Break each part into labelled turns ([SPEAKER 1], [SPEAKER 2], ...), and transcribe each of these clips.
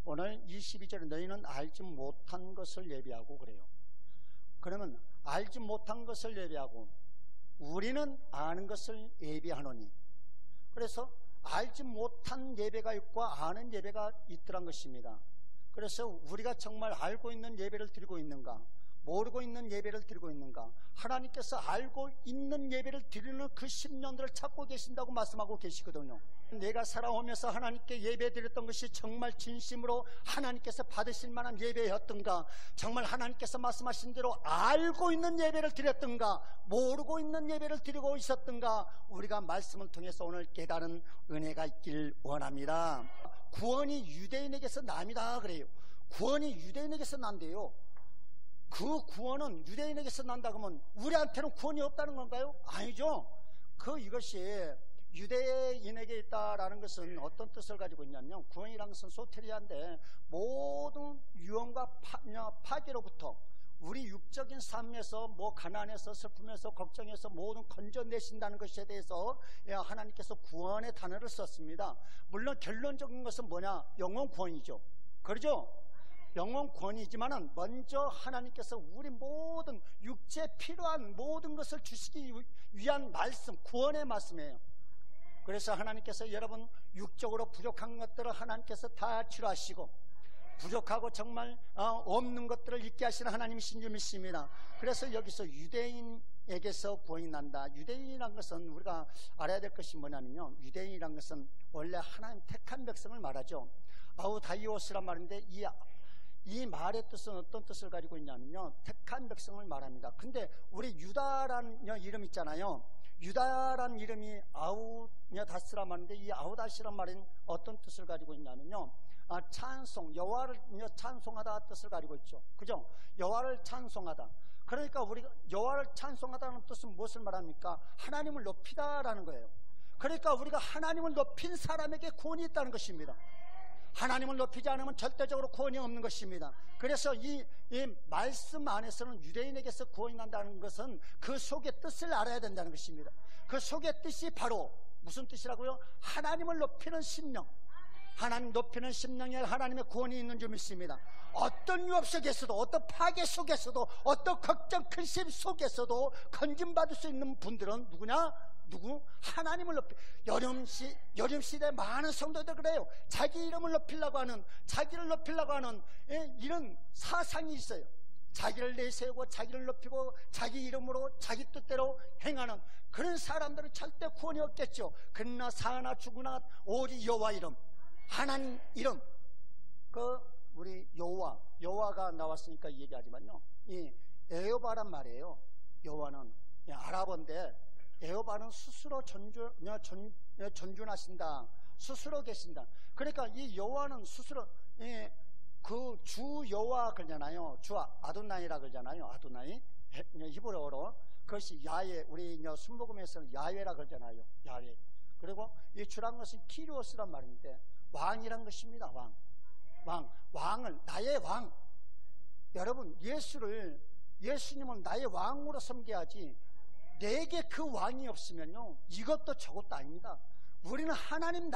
[SPEAKER 1] 오늘 22절에 너희는 알지 못한 것을 예비하고 그래요. 그러면 알지 못한 것을 예비하고 우리는 아는 것을 예비하노니, 그래서 알지 못한 예배가 있고 아는 예배가 있더란 것입니다. 그래서 우리가 정말 알고 있는 예배를 드리고 있는가, 모르고 있는 예배를 드리고 있는가, 하나님께서 알고 있는 예배를 드리는 그 10년들을 찾고 계신다고 말씀하고 계시거든요. 내가 살아오면서 하나님께 예배 드렸던 것이 정말 진심으로 하나님께서 받으실 만한 예배였던가, 정말 하나님께서 말씀하신 대로 알고 있는 예배를 드렸던가, 모르고 있는 예배를 드리고 있었던가, 우리가 말씀을 통해서 오늘 깨달은 은혜가 있길 원합니다. 구원이 유대인에게서 남이다 그래요. 구원이 유대인에게서 난대요. 그 구원은 유대인에게서 난다 그러면 우리한테는 구원이 없다는 건가요? 아니죠. 이것이 유대인에게 있다라는 것은 어떤 뜻을 가지고 있냐면, 구원이라는 것은 소테리아인데 모든 유언과 파괴로부터 우리 육적인 삶에서 가난해서 슬픔에서 걱정해서 모든 건져내신다는 것에 대해서 하나님께서 구원의 단어를 썼습니다. 물론 결론적인 것은 뭐냐? 영원 구원이죠. 그렇죠? 영원 구원이지만은 먼저 하나님께서 우리 모든 육체에 필요한 모든 것을 주시기 위한 말씀, 구원의 말씀이에요. 그래서 하나님께서 여러분 육적으로 부족한 것들을 하나님께서 다 치료하시고, 부족하고 정말 없는 것들을 있게 하시는 하나님이신 줄 믿습니다. 그래서 여기서 유대인에게서 구원이 난다. 유대인이란 것은 우리가 알아야 될 것이 뭐냐면요, 유대인이란 것은 원래 하나님 택한 백성을 말하죠. 아우다이오스란 말인데 이 말의 뜻은 어떤 뜻을 가지고 있냐면요, 택한 백성을 말합니다. 근데 우리 유다라는 이름 있잖아요. 유다라는 이름이 아우다스란 말인데, 이 아우다시란 말은 어떤 뜻을 가지고 있냐면요, 찬송, 여호와를 찬송하다 뜻을 가지고 있죠. 그죠? 여호와를 찬송하다. 그러니까 우리가 여호와를 찬송하다는 뜻은 무엇을 말합니까? 하나님을 높이다라는 거예요. 그러니까 우리가 하나님을 높인 사람에게 구원이 있다는 것입니다. 하나님을 높이지 않으면 절대적으로 구원이 없는 것입니다. 그래서 이 말씀 안에서는 유대인에게서 구원이 난다는 것은 그 속의 뜻을 알아야 된다는 것입니다. 그 속의 뜻이 바로 무슨 뜻이라고요? 하나님을 높이는 심령, 하나님 높이는 심령에 하나님의 구원이 있는 줄 믿습니다. 어떤 유업 속에서도, 어떤 파괴 속에서도, 어떤 걱정 근심 속에서도 건진받을 수 있는 분들은 누구냐? 하나님을 여름시대 많은 성도들 그래요. 자기 이름을 높이려고 하는, 자기를 높이려고 하는 이런 사상이 있어요. 자기를 내세우고 자기를 높이고 자기 이름으로 자기 뜻대로 행하는 그런 사람들은 절대 구원이 없겠죠. 그러나 사나 죽으나 오직 여호와 이름, 하나님 이름, 우리 여호와가 나왔으니까 얘기하지만요, 이 에호바란 말이에요. 여호와는 아랍어인데, 에호바는 스스로 존존하신다, 스스로 계신다. 그러니까 이 여호와는 스스로 그 주 여호와 그러잖아요. 주 아도나이라 그러잖아요. 아도나이 히브리어로 그것이 야훼, 우리 순복음에서는 야훼라 그러잖아요. 야훼. 그리고 이 주란 것은 키리오스란 말인데 왕이란 것입니다. 왕을, 나의 왕. 여러분, 예수님은 나의 왕으로 섬겨야지, 내게 그 왕이 없으면요, 이것도 저것도 아닙니다. 우리는 하나님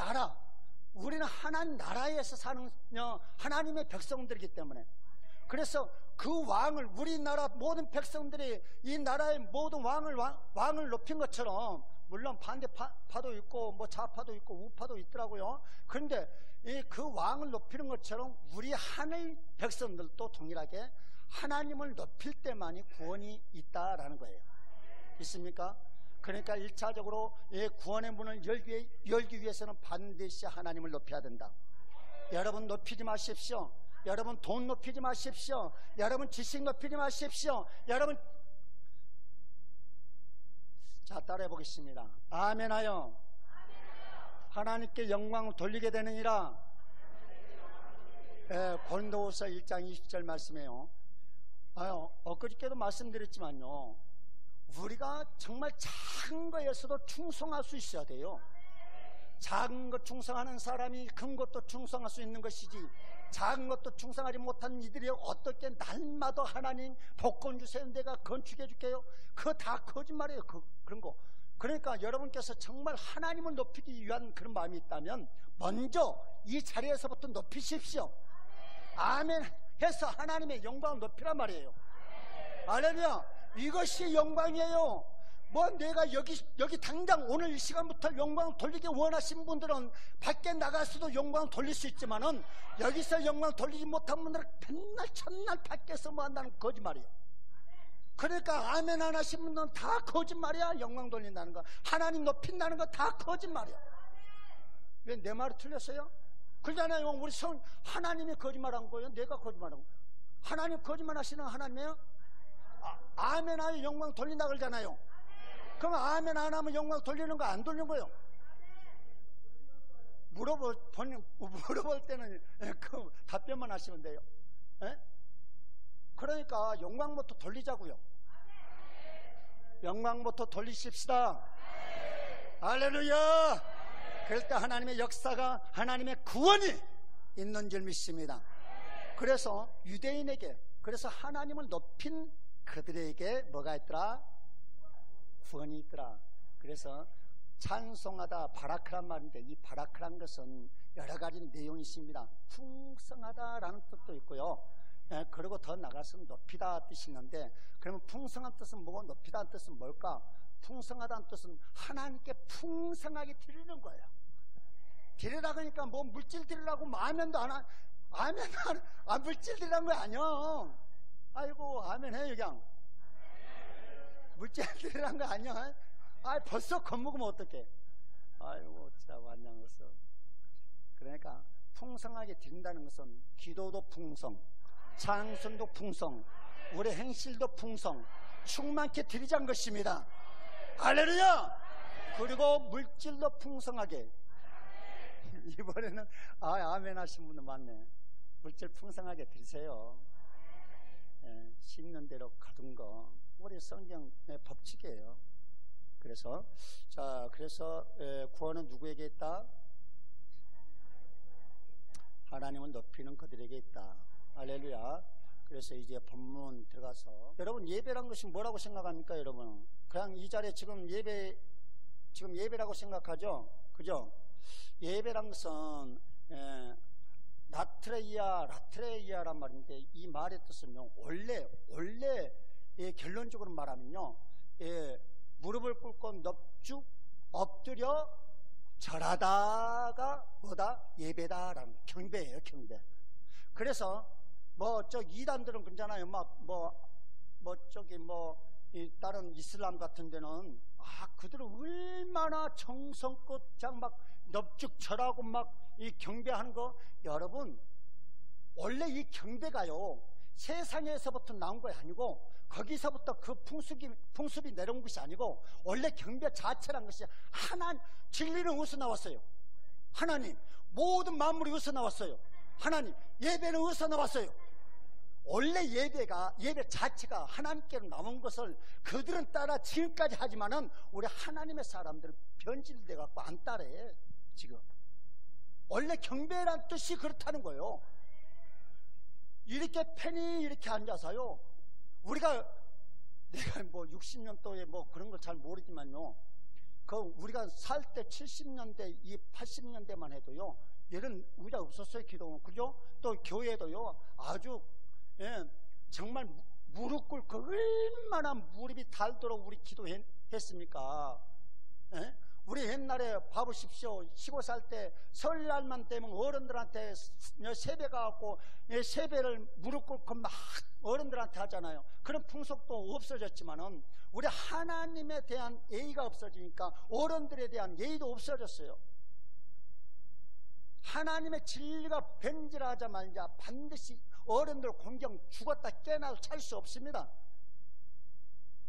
[SPEAKER 1] 나라에서 사는 하나님의 백성들이기 때문에, 그래서 그 왕을, 우리나라 모든 백성들이 이 나라의 모든 왕을 높인 것처럼, 물론 반대파도 있고 좌파도 있고 우파도 있더라고요. 그런데 그 왕을 높이는 것처럼 우리 하늘 백성들도 동일하게 하나님을 높일 때만이 구원이 있다라는 거예요. 있습니까? 그러니까 1차적으로 구원의 문을 열기 위해서는 반드시 하나님을 높여야 된다. 여러분 높이지 마십시오. 여러분 돈 높이지 마십시오. 여러분 지식 높이지 마십시오. 여러분, 자, 따라해 보겠습니다. 아멘하여. 하나님께 영광을 돌리게 되느니라. 고린도후서 1장 20절 말씀이에요. 엊그저께도 말씀드렸지만요, 우리가 정말 작은 거에서도 충성할 수 있어야 돼요. 작은 것 충성하는 사람이 큰 것도 충성할 수 있는 것이지, 작은 것도 충성하지 못한 이들이 어떻게 날마다 하나님 복권 주세요, 내가 건축해 줄게요, 그거 다 거짓말이에요. 그런 거. 그러니까 여러분께서 정말 하나님을 높이기 위한 그런 마음이 있다면 먼저 이 자리에서부터 높이십시오. 아멘 해서 하나님의 영광을 높이란 말이에요. 할렐루야. 이것이 영광이에요. 뭐 내가 여기 당장 오늘 이 시간부터 영광을 돌리기 원하신 분들은 밖에 나가서도 영광을 돌릴 수 있지만은 여기서 영광을 돌리지 못한 분들은 맨날 첫날 밖에서 뭐 한다는 거짓말이에요. 그러니까 아멘 안 하신 분들은 다 거짓말이야. 영광 돌린다는 거, 하나님 높인다는 거 다 거짓말이야. 왜 내 말이 틀렸어요? 그러잖아요. 우리 하나님이 거짓말한 거예요? 내가 거짓말한 거예요? 하나님 거짓말 하시는 하나님이에요? 아멘 하여 영광 돌린다 그러잖아요. 그럼 아멘 안 하면 영광 돌리는 거 안 돌리는 거예요? 물어볼 때는 그 답변만 하시면 돼요. 에? 그러니까 영광부터 돌리자고요. 영광부터 돌리십시다. 할렐루야. 그럴 때 하나님의 역사가, 하나님의 구원이 있는 줄 믿습니다. 그래서 유대인에게, 그래서 하나님을 높인 그들에게 뭐가 있더라? 구원이 있더라. 그래서 찬송하다, 바라크란 말인데, 이 바라크란 것은 여러 가지 내용이 있습니다. 풍성하다라는 뜻도 있고요. 그리고 더 나가서 높이다 뜻이 있는데, 그러면 풍성한 뜻은 뭐고 높이다는 뜻은 뭘까? 풍성하다는 뜻은 하나님께 풍성하게 드리는 거예요. 드리라 그러니까 뭐 물질 드리라고 뭐 아멘도 안 하, 물질 드리라는 거 아니야. 아이고 아멘 해 그냥. 물질 드리라는 거 아니야. 벌써 겁먹으면 어떡해. 아이고 진짜 완장했어. 그러니까 풍성하게 드린다는 것은 기도도 풍성, 찬송도 풍성, 우리 행실도 풍성, 충만케 드리자는 것입니다. 할렐루야. 그리고 물질도 풍성하게. 이번에는 아멘 하신 분들 많네. 물질 풍성하게 드리세요. 씹는 대로 가둔 거 우리 성경의 법칙이에요. 그래서 구원은 누구에게 있다? 하나님을 높이는 그들에게 있다. 할렐루야. 그래서 이제 본문 들어가서, 여러분 예배란 것이 뭐라고 생각합니까? 여러분 그냥 이 자리에 지금 예배라고 생각하죠? 그죠? 예배란 것은 라트레이아란 말인데, 이 말의 뜻은요, 원래 결론적으로 말하면요, 무릎을 꿇고 넙죽 엎드려 절하다가 뭐다? 예배다라는 경배예요, 경배. 그래서 이단들은 그러잖아요. 이 다른 이슬람 같은 데는 그들은 얼마나 정성껏 막 넙죽 절하고 막 이 경배하는 거. 여러분 원래 이 경배가요 세상에서부터 나온 거 아니고, 거기서부터 그 풍습이 내려온 것이 아니고, 원래 경배 자체란 것이 진리는 어디서 나왔어요? 하나님. 모든 만물이 어디서 나왔어요? 하나님. 예배는 어디서 나왔어요? 원래 예배 자체가 하나님께로 나온 것을 그들은 따라 지금까지 하지만은 우리 하나님의 사람들은 변질돼 갖고 안 따라해. 지금 원래 경배란 뜻이 그렇다는 거예요. 이렇게 편히 이렇게 앉아서요, 내가 60년도에 그런 걸 잘 모르지만요, 우리가 살 때 70년대, 80년대만 해도요, 이런 의자 없었어요. 기도는. 그죠? 또 교회도요, 아주 정말 무릎 꿇고 얼마나 무릎이 닳도록 우리 기도했습니까? 우리 옛날에 봐보십시오. 시골 살 때 설날만 되면 어른들한테 세배 가갖고 세배를 무릎 꿇고 막 어른들한테 하잖아요. 그런 풍속도 없어졌지만은 우리 하나님에 대한 예의가 없어지니까 어른들에 대한 예의도 없어졌어요. 하나님의 진리가 변질하자마자 반드시 어른들 공경 죽었다 깨나도 찰 수 없습니다.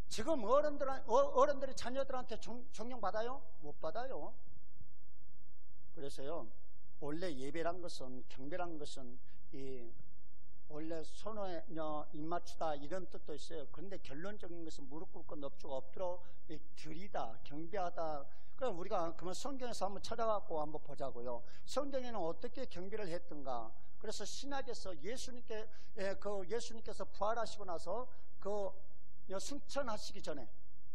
[SPEAKER 1] 지금 어른들이 자녀들한테 존경받아요? 못 받아요. 그래서요, 원래 예배란 것은, 경배란 것은 원래 손에 입맞추다 이런 뜻도 있어요. 그런데 결론적인 것은 무릎 꿇고 넙죽 엎드려 드리다, 경배하다. 그럼 우리가 그러면 성경에서 한번 찾아갖고 한번 보자고요. 성경에는 어떻게 경배를 했던가. 그래서 신약에서 예수님께서 부활하시고 나서 승천하시기 전에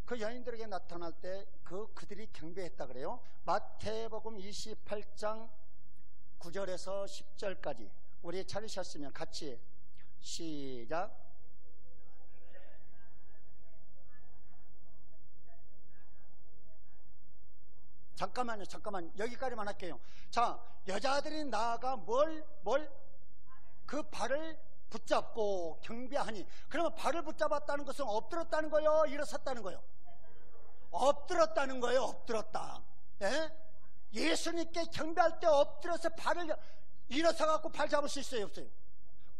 [SPEAKER 1] 그 여인들에게 나타날 때 그들이 경배했다 그래요. 마태복음 28장 9절에서 10절까지 우리 차리셨으면 같이 시작. 잠깐만요. 여기까지만 할게요. 자, 여자들이 나아가 그 발을 붙잡고 경배하니. 그러면 발을 붙잡았다는 것은 엎드렸다는 거예요? 일어섰다는 거예요? 엎드렸다는 거예요. 엎드렸다. 예? 예수님께 경배할 때 엎드려서 발을 일어서 갖고 발 잡을 수 있어요? 없어요?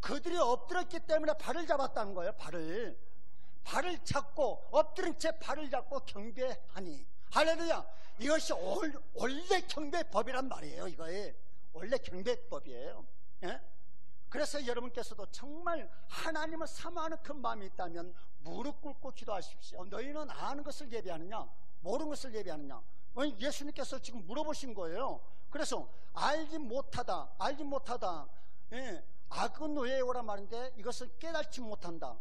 [SPEAKER 1] 그들이 엎드렸기 때문에 발을 잡았다는 거예요. 발을 잡고 엎드린 채 발을 잡고 경배하니. 할렐루야. 이것이 원래 경배법이란 말이에요. 이거에 원래 경배법이에요. 예? 그래서 여러분께서도 정말 하나님을 사모하는 큰 마음이 있다면 무릎 꿇고 기도하십시오. 너희는 아는 것을 예배하느냐 모르는 것을 예배하느냐. 예수님께서 지금 물어보신 거예요. 그래서 알지 못하다 예, 악은 왜 오란 말인데 이것을 깨닫지 못한다,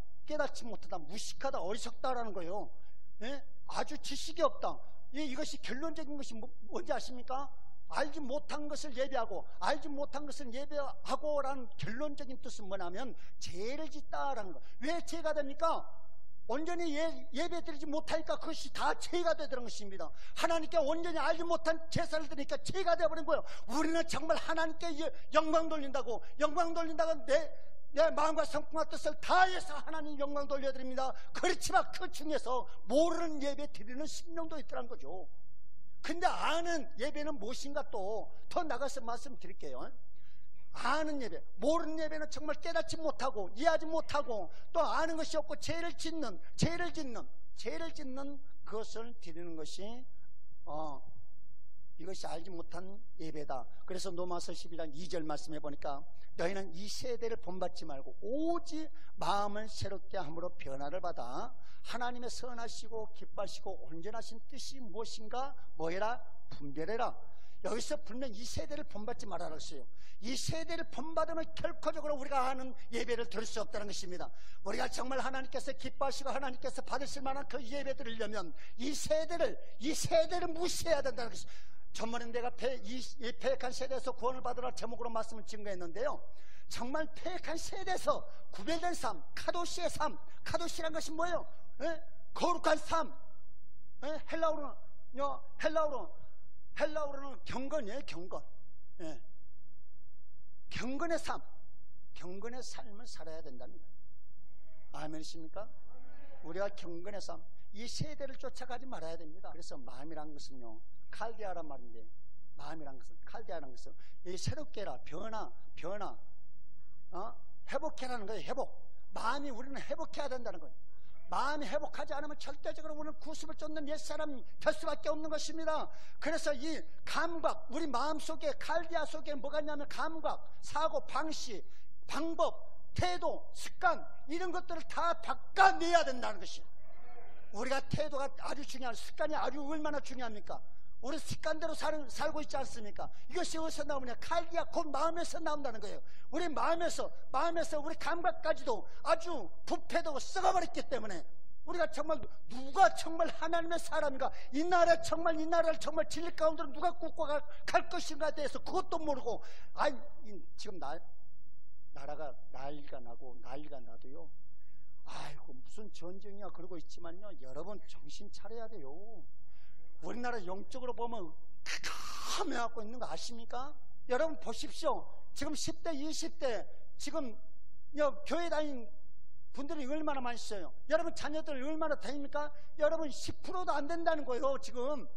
[SPEAKER 1] 무식하다, 어리석다라는 거예요. 예? 아주 지식이 없다. 이것이 결론적인 것이 뭔지 아십니까? 알지 못한 것을 예배하고, 알지 못한 것을 예배하고라는 결론적인 뜻은 뭐냐면 죄를 짓다라는 거. 왜 죄가 됩니까? 온전히 예배드리지 못하니까 그것이 다 죄가 되더라는 것입니다. 하나님께 온전히 알지 못한 제사를 드리니까 죄가 되어버린 거예요. 우리는 정말 하나님께 영광 돌린다고 내 마음과 성품과 뜻을 다해서 하나님 영광 돌려드립니다. 그렇지만 그 중에서 모르는 예배 드리는 심령도 있더란 거죠. 근데 아는 예배는 무엇인가, 또 더 나가서 말씀드릴게요. 아는 예배, 모르는 예배는 정말 깨닫지 못하고 이해하지 못하고 또 아는 것이 없고 죄를 짓는 그것을 드리는 것이 이것이 알지 못한 예배다. 그래서 로마서 12장 2절 말씀해 보니까 너희는 이 세대를 본받지 말고 오직 마음을 새롭게 함으로 변화를 받아 하나님의 선하시고 기뻐하시고 온전하신 뜻이 무엇인가 뭐해라? 분별해라. 여기서 분명 이 세대를 본받지 말아라 했어요. 이 세대를 본받으면 결코적으로 우리가 하는 예배를 들을 수 없다는 것입니다. 우리가 정말 하나님께서 기뻐하시고 하나님께서 받으실 만한 그 예배 드리려면 이 세대를 무시해야 된다는 것입니다. 전번에 내가 이 패역한 세대에서 구원을 받으라 제목으로 말씀을 증거했는데요, 정말 패역한 세대에서 구별된 삶, 카도시의 삶. 카도시란 것이 뭐예요? 예? 거룩한 삶. 예? 헬라어로는 경건이에요. 경건. 예. 경건의 삶, 경건의 삶을 살아야 된다는 거예요. 아멘이십니까? 우리가 경건의 삶, 이 세대를 쫓아가지 말아야 됩니다. 그래서 마음이란 것은요, 칼데아란 말인데, 마음이란 것은 이 새롭게 해라, 변화, 회복해라는 거예요. 회복. 마음이 우리는 회복해야 된다는 거예요. 마음이 회복하지 않으면 절대적으로 우리는 구습을 쫓는 옛사람이 될 수밖에 없는 것입니다. 그래서 이 감각, 우리 마음속에, 칼디아 속에 뭐가 있냐면 감각, 사고, 방식, 방법, 태도, 습관, 이런 것들을 다 바꿔내야 된다는 것이에요. 우리가 태도가 아주 중요한, 습관이 아주 얼마나 중요합니까? 우리 습관대로 살고 있지 않습니까? 이것이 어디서 나오냐? 칼디아, 곧 마음에서 나온다는 거예요. 우리 마음에서 우리 감각까지도 아주 부패되고 썩어버렸기 때문에 우리가 정말 누가 정말 하나님의 사람인가, 이 나라를 정말 진리 가운데로 누가 꽂고 갈 것인가에 대해서 그것도 모르고, 지금 나라가 난리가 나도요, 아이고 무슨 전쟁이야 그러고 있지만요, 여러분 정신 차려야 돼요. 우리나라 영적으로 보면 캄캄해갖고 있는 거 아십니까? 여러분 보십시오. 지금 10대 20대 지금 교회 다닌 분들이 얼마나 많이 있어요. 여러분 자녀들 얼마나 다닙니까? 여러분 10%도 안 된다는 거예요 지금.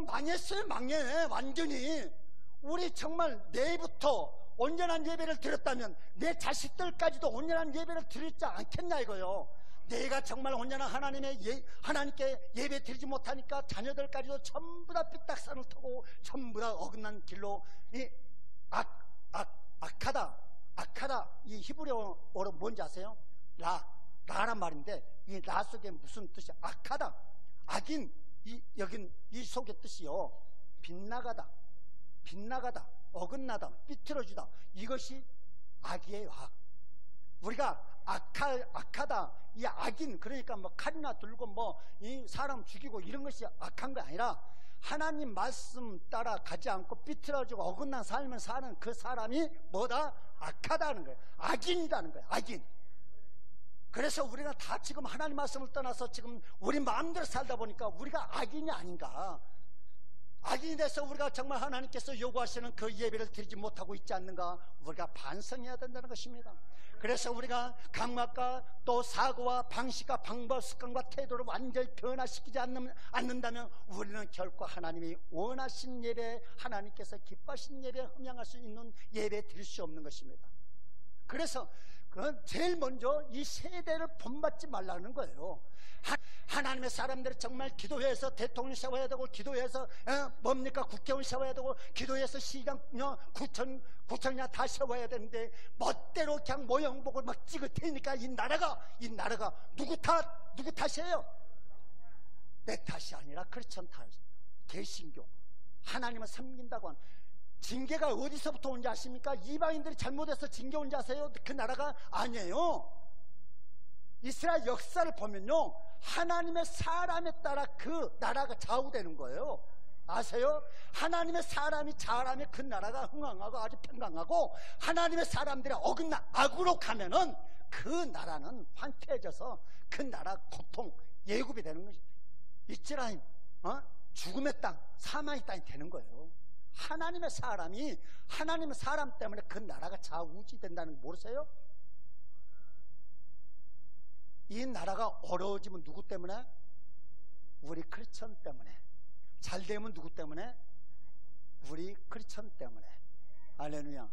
[SPEAKER 1] 망했어요. 망해 완전히. 우리 정말 내일부터 온전한 예배를 드렸다면 내 자식들까지도 온전한 예배를 드리지 않겠냐 이거요. 내가 정말 온전한 하나님께 예배 드리지 못하니까 자녀들까지도 전부 다 삐딱산을 타고 전부 다 어긋난 길로, 이 악하다, 이 히브리어로 뭔지 아세요? 라란 말인데, 이 라 속에 무슨 뜻이 악하다, 악인, 이 속의 뜻이요, 빗나가다, 어긋나다, 삐뚤어지다. 이것이 악이에요. 악. 우리가 악하다, 이 악인, 그러니까 뭐 칼이나 들고 뭐 이 사람 죽이고 이런 것이 악한 게 아니라, 하나님 말씀 따라 가지 않고 삐뚤어지고 어긋난 삶을 사는 그 사람이 뭐다? 악하다는 거예요. 악인이라는 거예요. 악인. 그래서 우리가 다 지금 하나님 말씀을 떠나서 지금 우리 마음대로 살다 보니까 우리가 악인이 아닌가. 악인이 돼서 우리가 정말 하나님께서 요구하시는 그 예배를 드리지 못하고 있지 않는가, 우리가 반성해야 된다는 것입니다. 그래서 우리가 감각과 또 사고와 방식과 방법, 습관과 태도를 완전히 변화시키지 않는다면 우리는 결코 하나님이 원하신 예배, 하나님께서 기뻐하신 예배에 흠양할 수 있는 예배 드릴 수 없는 것입니다. 그래서 제일 먼저 이 세대를 본받지 말라는 거예요. 하나님의 사람들이 정말 기도회에서 대통령 세워야 되고, 기도회에서 뭡니까 국회의원 세워야 되고, 기도회에서 시장 구청장 다 세워야 되는데 멋대로 그냥 모형복을 막 찍을 테니까 이 나라가 누구 탓이에요? 내 탓이 아니라 크리스천 탓. 개신교 하나님을 섬긴다고 하는 징계가 어디서부터 온지 아십니까? 이방인들이 잘못해서 징계 온지 아세요? 그 나라가 아니에요. 이스라엘 역사를 보면요, 하나님의 사람에 따라 그 나라가 좌우되는 거예요. 아세요? 하나님의 사람이 잘하면 그 나라가 흥황하고 아주 평강하고, 하나님의 사람들이 어긋나 악으로 가면은 그 나라는 황폐해져서 그 나라 고통, 예굽이 되는 것이 이스라엘 죽음의 땅, 사망의 땅이 되는 거예요. 하나님의 사람이 하나님의 사람 때문에 그 나라가 좌우지된다는 거 모르세요? 이 나라가 어려워지면 누구 때문에? 우리 크리스천 때문에. 잘 되면 누구 때문에? 우리 크리스천 때문에. 할렐루야.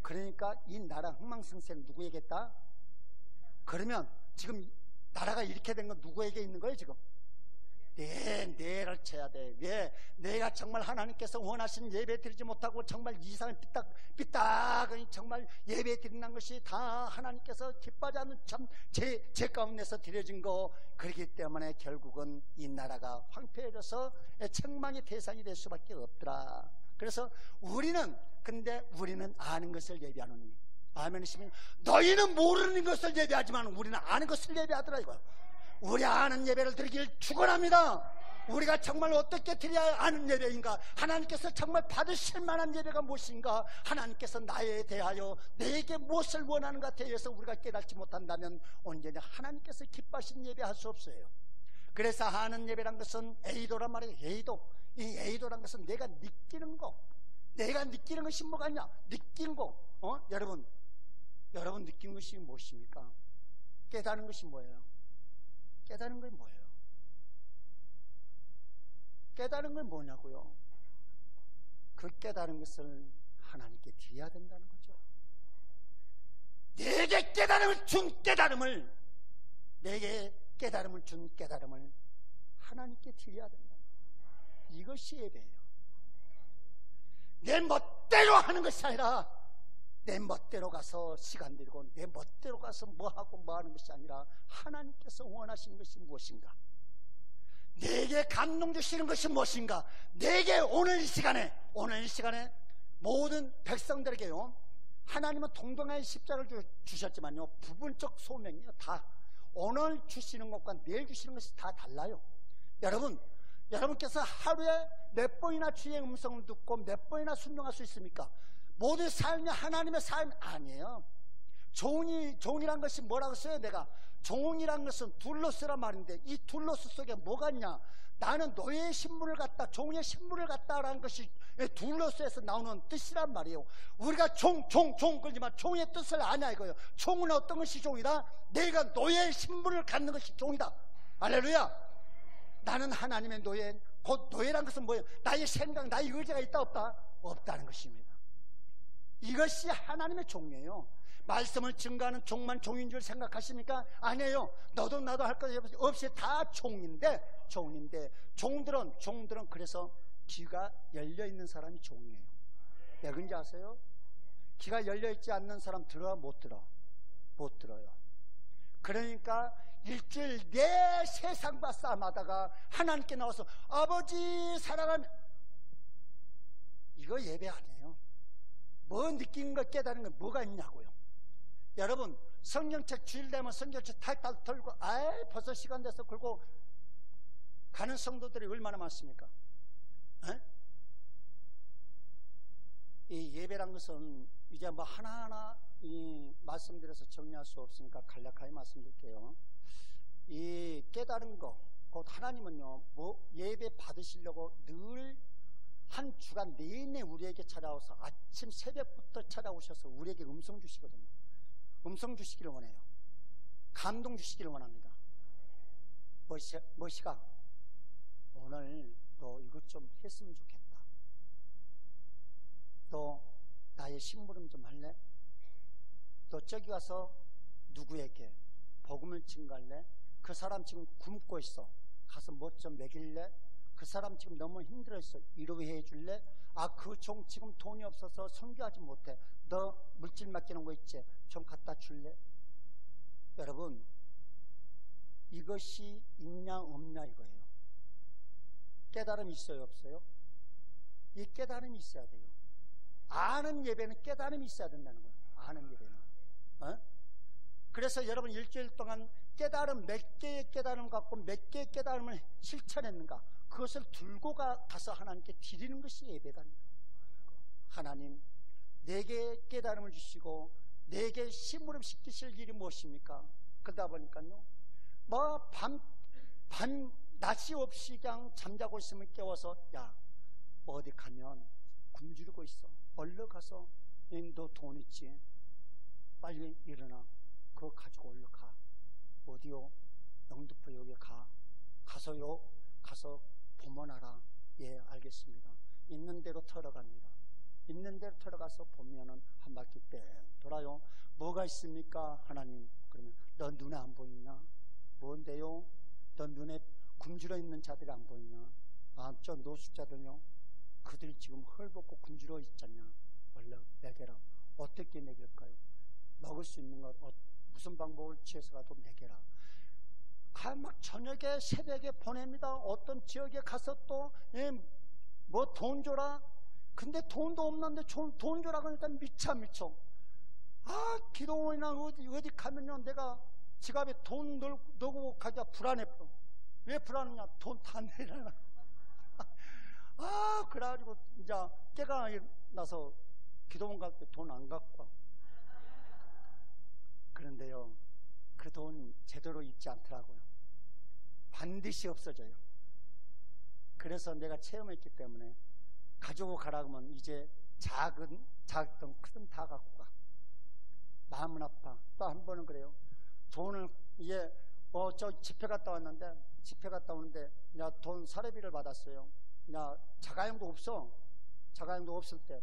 [SPEAKER 1] 그러니까 이 나라 흥망성쇠는 누구에게 있다? 그러면 지금 나라가 이렇게 된 건 누구에게 있는 거예요 지금? 내를 쳐야 돼. 내가 정말 하나님께서 원하신 예배 드리지 못하고 정말 이상한 삐딱하니 정말 예배 드린다는 것이 다 하나님께서 기뻐하지 않는 참 제 가운데서 드려진 거. 그렇기 때문에 결국은 이 나라가 황폐해져서 책망의 대상이 될 수밖에 없더라. 그래서 우리는 아는 것을 예배하노니, 아멘이시면 너희는 모르는 것을 예배하지만 우리는 아는 것을 예배하더라 이거예요. 우리 아는 예배를 드리길 축원합니다. 우리가 정말 어떻게 드려야 아는 예배인가, 하나님께서 정말 받으실 만한 예배가 무엇인가, 하나님께서 나에 대하여 내게 무엇을 원하는가 대해서 우리가 깨닫지 못한다면 언제나 하나님께서 기뻐하신 예배할 수 없어요. 그래서 아는 예배란 것은 에이도란 말이에요. 이 에이도란 것은 내가 느끼는 거. 내가 느끼는 것이 뭐가 있냐? 느낀 거. 여러분 느낀 것이 무엇입니까? 깨닫는 것이 뭐예요? 깨달은 건 뭐예요? 깨달은 건 뭐냐고요? 그 깨달은 것을 하나님께 드려야 된다는 거죠. 내게 깨달음을 준 깨달음을, 내게 깨달음을 준 깨달음을 하나님께 드려야 된다. 이것이 예배예요. 내 멋대로 하는 것이 아니라, 내 멋대로 가서 시간 들이고 내 멋대로 가서 뭐하고 뭐하는 것이 아니라 하나님께서 원하시는 것이 무엇인가, 내게 감동 주시는 것이 무엇인가, 내게 오늘 이 시간에 모든 백성들에게요, 하나님은 동등한 십자가를 주셨지만요, 부분적 소명이에요. 다 오늘 주시는 것과 내일 주시는 것이 다 달라요. 여러분께서 하루에 몇 번이나 주의 음성을 듣고 몇 번이나 순종할 수 있습니까? 모든 삶이 하나님의 삶 아니에요. 종이란 것이 뭐라고 써요? 내가 종이란 것은 둘로스란 말인데, 이 둘로스 속에 뭐가 있냐? 나는 너의 신분을 갖다, 종의 신분을 갖다라는 것이 둘로스에서 나오는 뜻이란 말이에요. 우리가 종 그러지만 종의 뜻을 아냐 이거예요. 종은 어떤 것이 종이다? 내가 너의 신분을 갖는 것이 종이다. 할렐루야. 나는 하나님의 노예. 곧 노예란 것은 뭐예요? 나의 생각, 나의 의지가 있다 없다? 없다는 것입니다. 이것이 하나님의 종이에요. 말씀을 증거하는 종만 종인 줄 생각하십니까? 아니에요. 너도 나도 할 것 없이 다 종인데 종들은 그래서 귀가 열려있는 사람이 종이에요. 왜 그런지 아세요? 귀가 열려있지 않는 사람 들어야 못 들어요. 그러니까 일주일 내 세상과 싸움하다가 하나님께 나와서 아버지 사랑하면, 이거 예배 아니에요. 뭐 느끼는 거 깨달은 거 뭐가 있냐고요. 여러분 성경책 주일 되면 성경책 탈탈 털고 벌써 시간 돼서 긁고 가는 성도들이 얼마나 많습니까? 에? 이 예배란 것은 이제 뭐 하나하나 말씀드려서 정리할 수 없으니까 간략하게 말씀드릴게요. 이 깨달은 거, 곧 하나님은요, 뭐 예배 받으시려고 늘 한 주간 내내 우리에게 찾아와서 아침 새벽부터 찾아오셔서 우리에게 음성 주시거든요. 음성 주시기를 원해요. 감동 주시기를 원합니다. 뭐시가 오늘 너 이것 좀 했으면 좋겠다. 너 나의 심부름 좀 할래? 너 저기 가서 누구에게 복음을 증거할래? 그 사람 지금 굶고 있어. 가서 뭐 좀 먹일래? 그 사람 지금 너무 힘들어있어. 위로해 줄래? 아, 그 종 지금 돈이 없어서 선교하지 못해. 너 물질 맡기는 거 있지? 좀 갖다 줄래? 여러분, 이것이 있냐 없냐 이거예요. 깨달음이 있어요 없어요? 이 깨달음이 있어야 돼요. 아는 예배는 깨달음이 있어야 된다는 거예요. 아는 예배는. 그래서 여러분 일주일 동안 깨달음, 몇 개의 깨달음 갖고 몇 개의 깨달음을 실천했는가, 그것을 들고 가서 하나님께 드리는 것이 예배다. 하나님, 내게 깨달음을 주시고 내게 심부름 시키실 일이 무엇입니까? 그러다 보니까요, 뭐 낮이 없이 그냥 잠자고 있으면 깨워서, 야, 뭐 어디 가면 굶주리고 있어. 얼른 가서, 너 돈 있지? 빨리 일어나. 그거 가지고 얼른 가. 어디요? 영등포 여기 가. 가서요. 가서 보문하라. 예, 알겠습니다. 있는 대로 털어갑니다. 있는 대로 털어가서 보면은 한 바퀴 뺑 돌아요. 뭐가 있습니까? 하나님. 그러면 너 눈에 안 보이냐? 뭔데요? 너 눈에 굶주려 있는 자들이 안 보이냐? 아, 저 노숙자들요? 그들이 지금 헐벗고 굶주려 있잖냐? 원래 먹여라. 어떻게 먹일까요? 먹을 수 있는 것 무슨 방법을 취해서라도 먹여라. 막 저녁에 새벽에 보냅니다. 어떤 지역에 가서 또 뭐 돈 줘라. 근데 돈도 없는데 돈 줘라 그러니까 미쳐. 아, 기도원이나 어디 가면요, 내가 지갑에 돈 넣고 가기가 불안해. 왜 불안하냐? 돈 다 내려놔. 아, 그래가지고 이제 깨가 나서 기도원 갈 때 돈 안 갖고 와. 그런데요, 그 돈 제대로 있지 않더라고요. 반드시 없어져요. 그래서 내가 체험했기 때문에 가지고 가라고 하면 이제 작은 큰 다 갖고 가. 마음은 아파. 또 한 번은 그래요. 돈을 이제 저 집회 갔다 왔는데, 집회 갔다 오는데 야, 돈 사례비를 받았어요. 야, 자가용도 없어. 자가용도 없을 때.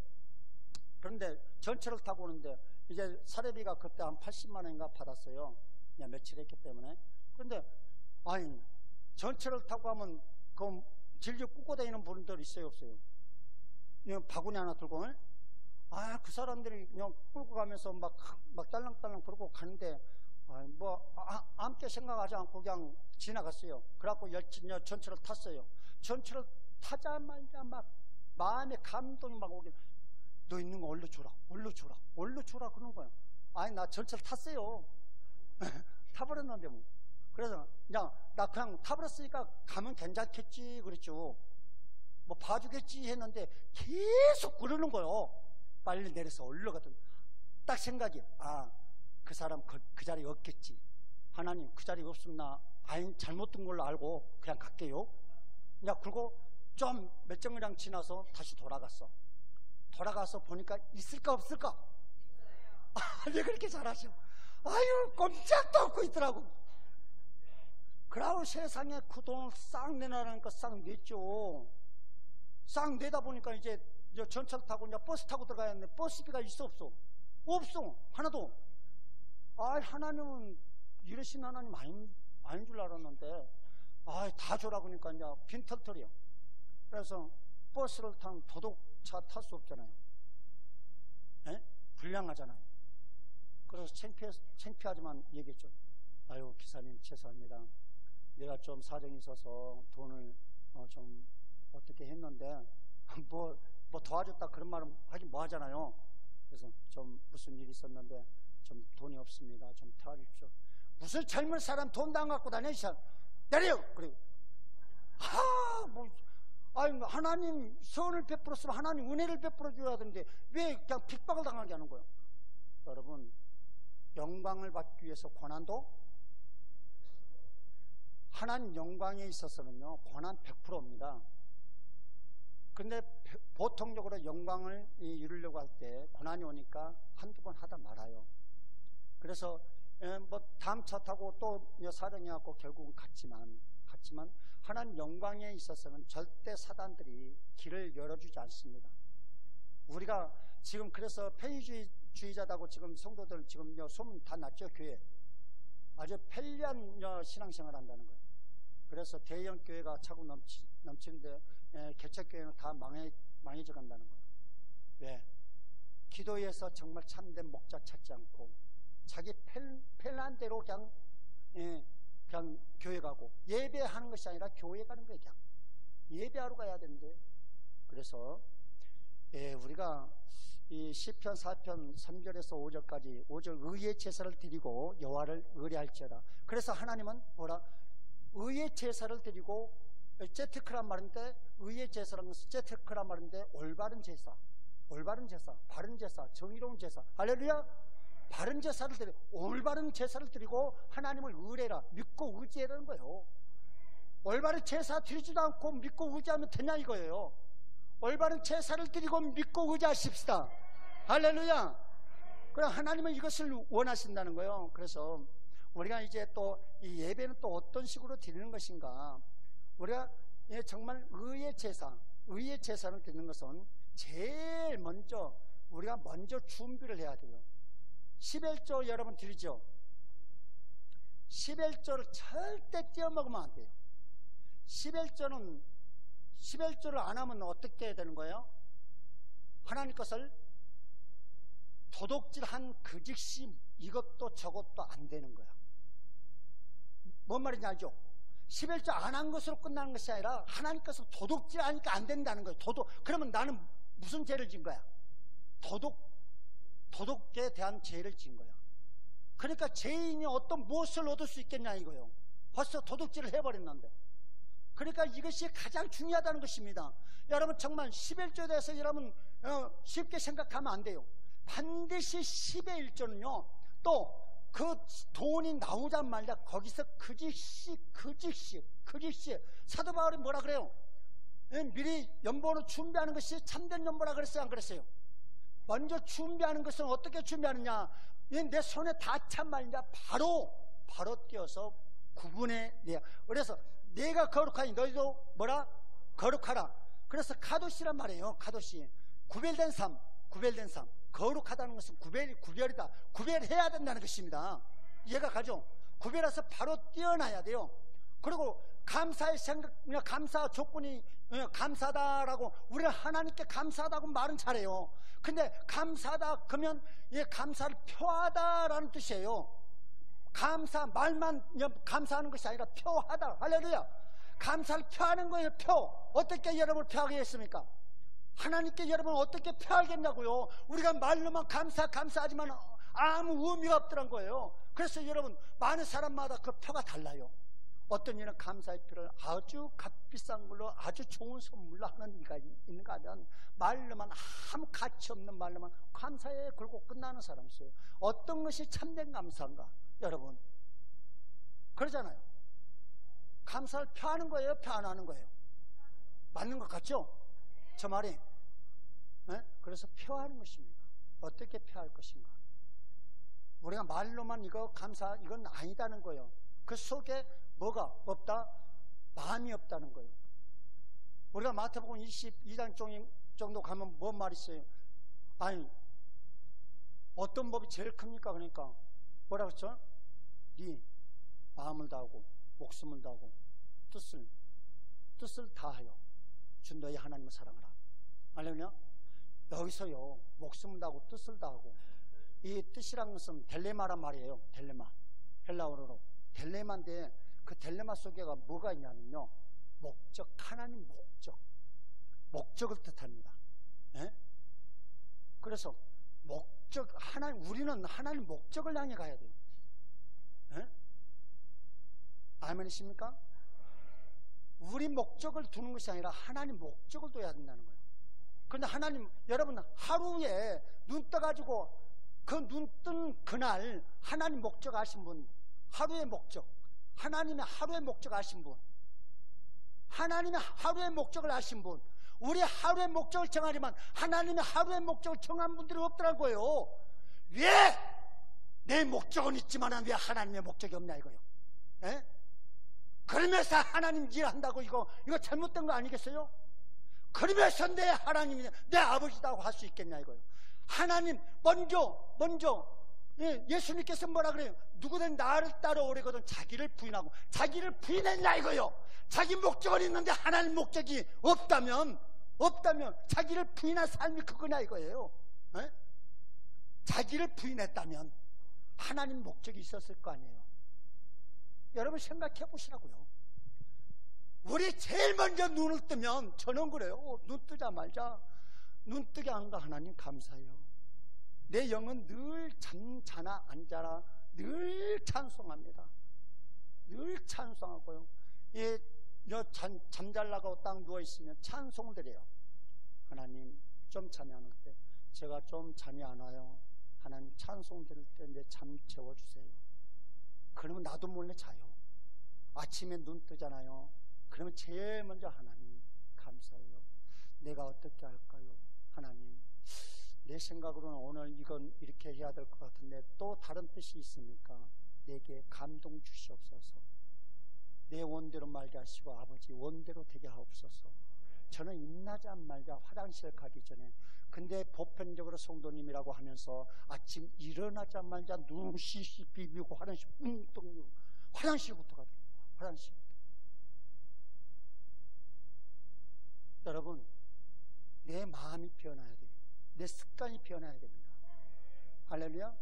[SPEAKER 1] 그런데 전철을 타고 오는데 이제 사례비가 그때 한 80만 원인가 받았어요. 그냥 며칠 했기 때문에. 그런데 아니, 전철을 타고 가면 그 질질 꽂고 다니는 분들 있어요 없어요? 그냥 바구니 하나 들고, 아, 그 사람들이 그냥 끌고 가면서 막 딸랑딸랑 그러고 가는데, 아무게 생각하지 않고 그냥 지나갔어요. 그래갖고 전철을 탔어요. 전철을 타자마자 막 마음에 감동이 막 오긴, 너 있는 거 얼른 줘라, 얼른 줘라 그러는 거예요. 아니, 나 전철 탔어요. 타버렸는데 뭐. 그래서 그냥 나 그냥 타버렸으니까 가면 괜찮겠지 그랬죠. 뭐 봐주겠지 했는데 계속 그러는 거예요. 빨리 내려서 올라가던. 딱 생각이, 아, 그 사람 그 자리에 없겠지. 하나님, 그 자리에 없으면 나 잘못 든 걸로 알고 그냥 갈게요. 그냥 그리고 좀 몇 정거장 지나서 다시 돌아가서 보니까 있을까 없을까? 아, 왜 그렇게 잘하셔? 아유, 꼼짝도 않고 있더라고. 그러고 세상에 그 돈을 싹 내놔라니까 싹 냈죠. 싹 내다 보니까 이제 전철 타고 이제 버스 타고 들어가야 하는데 버스비가 있어 없어? 없어. 하나도. 아, 하나님은 이러신 하나님 아닌 줄 알았는데, 아, 다 줘라 그러니까 이제 빈털털이요. 그래서 버스를 타면 도둑차 탈 수 없잖아요. 에? 불량하잖아요. 그래서 창피하지만 얘기했죠. 아유, 기사님 죄송합니다. 내가 좀 사정이 있어서 돈을 좀 어떻게 했는데 뭐 도와줬다 그런 말은 하긴 뭐 하잖아요. 그래서 좀 무슨 일이 있었는데 좀 돈이 없습니다. 좀 도와주십시오. 무슨 젊은 사람 돈도 안 갖고 다니셔. 내려! 그리고 아니, 하나님 선을 베풀었으면 하나님 은혜를 베풀어 줘야 되는데 왜 그냥 핍박을 당하게 하는 거예요? 여러분, 영광을 받기 위해서 고난도, 하나님 영광에 있어서는요 고난 100%입니다. 근데 보통적으로 영광을 이루려고 할 때 고난이 오니까 한두 번 하다 말아요. 그래서 뭐 다음 차 타고 또 사령해갖고 결국은 갔지만 하나님 영광에 있어서는 절대 사단들이 길을 열어주지 않습니다. 우리가 지금 그래서 편의주의자다고 지금 성도들 지금 소문 다 났죠. 교회 아주 편리한 신앙생활 한다는 거예요. 그래서 대형 교회가 차고 넘치는데 개척교회는 다 망해져 간다는 거예요. 왜? 기도에서 정말 참된 목자 찾지 않고 자기 편한 대로 그냥 교회 가고, 예배하는 것이 아니라 교회 가는 거예요. 그냥 예배하러 가야 되는데. 그래서 우리가 이 시편 4편 3절에서 5절까지 5절 의의 제사를 드리고 여호와를 의뢰할지어다. 그래서 하나님은 뭐라? 의의 제사를 드리고, 제트크란 말인데 의의 제사라는 것은 제트크란 말인데 올바른 제사, 바른 제사, 정의로운 제사. 할렐루야. 바른 제사를 드리고, 올바른 제사를 드리고 하나님을 의뢰라, 믿고 의지하라는 거예요. 올바른 제사 드리지도 않고 믿고 의지하면 되냐 이거예요. 올바른 제사를 드리고 믿고 의지하십시다. 할렐루야. 그럼 하나님은 이것을 원하신다는 거예요. 그래서 우리가 이제 또 이 예배는 또 어떤 식으로 드리는 것인가? 우리가 정말 의의 제사를 드리는 것은 제일 먼저 우리가 먼저 준비를 해야 돼요. 11조 여러분 드리죠? 11조를 절대 떼어먹으면 안 돼요. 11조를 안 하면 어떻게 되는 거예요? 하나님 것을 도둑질한 그 즉시 이것도 저것도 안 되는 거야. 뭔 말인지 알죠? 11조 안 한 것으로 끝나는 것이 아니라 하나님 것을 도둑질하니까 안 된다는 거예요. 그러면 나는 무슨 죄를 진 거야? 도둑에 대한 죄를 진 거야. 그러니까 죄인이 어떤 무엇을 얻을 수 있겠냐 이거예요. 벌써 도둑질을 해버렸는데. 그러니까 이것이 가장 중요하다는 것입니다. 여러분 정말 11조에 대해서 여러분 쉽게 생각하면 안 돼요. 반드시 10의 1조는요 또 그 돈이 나오자마자 거기서 그 즉시 사도 바울이 뭐라 그래요? 미리 연보로 준비하는 것이 참된 연보라 그랬어요, 안 그랬어요? 먼저 준비하는 것은 어떻게 준비하느냐? 내 손에 다 찬 말이냐? 바로 띄어서 구분해 내야. 그래서 내가 거룩하니 너희도 뭐라? 거룩하라. 그래서 카도시란 말이에요. 카도시. 구별된 삶. 거룩하다는 것은 구별이다. 구별해야 된다는 것입니다. 이해가 가죠? 구별해서 바로 띄어놔야 돼요. 그리고 감사의 생각, 감사 조건이 감사다라고, 우리는 하나님께 감사하다고 말은 잘해요. 근데 감사하다 그러면 감사를 표하다라는 뜻이에요. 말만 감사하는 것이 아니라 표하다. 할렐루야. 감사를 표하는 거예요. 어떻게 여러분을 표하게 했습니까? 하나님께 여러분 어떻게 표하겠냐고요. 우리가 말로만 감사하지만 아무 의미가 없더란 거예요. 그래서 여러분 많은 사람마다 그 표가 달라요. 어떤 이는 감사의 표를 아주 값비싼 걸로 아주 좋은 선물로 하는 이가 있는가 하면 말로만 아무 가치 없는 말로만 감사해 그러고 끝나는 사람이 있어요. 어떤 것이 참된 감사인가? 여러분 그러잖아요. 감사를 표하는 거예요, 표 안 하는 거예요? 맞는 것 같죠? 저 말이. 그래서 표하는 것입니다. 어떻게 표할 것인가? 우리가 말로만 이건 아니다는 거예요. 그 속에 뭐가 없다? 마음이 없다는 거예요. 우리가 마태복음 22장 정도 가면 뭔 말이 있어요? 아니 어떤 법이 제일 큽니까? 그러니까 뭐라고 했죠? 네 마음을 다하고 목숨을 다하고 뜻을 다하여 주 너희 하나님을 사랑하라. 알려냐? 여기서요 목숨을 다하고 뜻을 다하고, 이 뜻이란 것은 델레마란 말이에요. 델레마, 헬라어로 델레마인데 그 델레마 속에가 뭐가 있냐면요 목적, 하나님 목적을 뜻합니다. 그래서 우리는 하나님 목적을 향해 가야 돼요. 예? 아멘이십니까? 우리 목적을 두는 것이 아니라 하나님 목적을 둬야 된다는 거예요. 그런데 하나님, 여러분 하루에 눈 떠가지고 그 눈 뜬 그날 하나님 목적 아신 분, 하루의 목적, 하나님의 하루의 목적 아신 분, 하나님의 하루의 목적을 아신 분, 우리 하루의 목적을 정하지만 하나님의 하루의 목적을 정한 분들이 없더라고요. 왜? 내 목적은 있지만 왜 하나님의 목적이 없냐 이거요. 에? 그러면서 하나님 일한다고 이거 잘못된 거 아니겠어요? 그러면서 내 하나님이 내 아버지다고 할 수 있겠냐 이거요. 하나님 먼저 예수님께서 뭐라 그래요? 누구든 나를 따라오려거든 자기를 부인하고, 자기를 부인했냐 이거요. 자기 목적은 있는데 하나님 목적이 없다면 자기를 부인한 삶이 그거냐 이거예요. 에? 자기를 부인했다면 하나님 목적이 있었을 거 아니에요. 여러분 생각해 보시라고요. 우리 제일 먼저 눈을 뜨면, 저는 그래요. 눈 뜨자마자 눈 뜨게 하는 거 하나님 감사해요. 내 영은 늘 잠자나 앉아라 늘 찬송합니다. 늘 찬송하고요. 잠잘라고 딱 누워있으면 찬송을 드려요. 하나님 좀 잠이 안 올 때, 제가 좀 잠이 안 와요. 하나님 찬송 드릴 때 내 잠 재워주세요. 그러면 나도 몰래 자요. 아침에 눈 뜨잖아요. 그러면 제일 먼저 하나님 감사해요. 내가 어떻게 할까요? 하나님, 내 생각으로는 오늘 이건 이렇게 해야 될 것 같은데 또 다른 뜻이 있으니까 내게 감동 주시옵소서. 내 원대로 말게 하시고 아버지 원대로 되게 하옵소서. 저는 입나자 말자 화장실 가기 전에, 근데 보편적으로 성도님이라고 하면서 아침 일어나자마자 눈 시시 비비고 화장실 뚱뚱, 화장실부터 가요. 화장실부터. 여러분, 내 마음이 변화해야 돼요. 내 습관이 변화해야 됩니다. 할렐루야.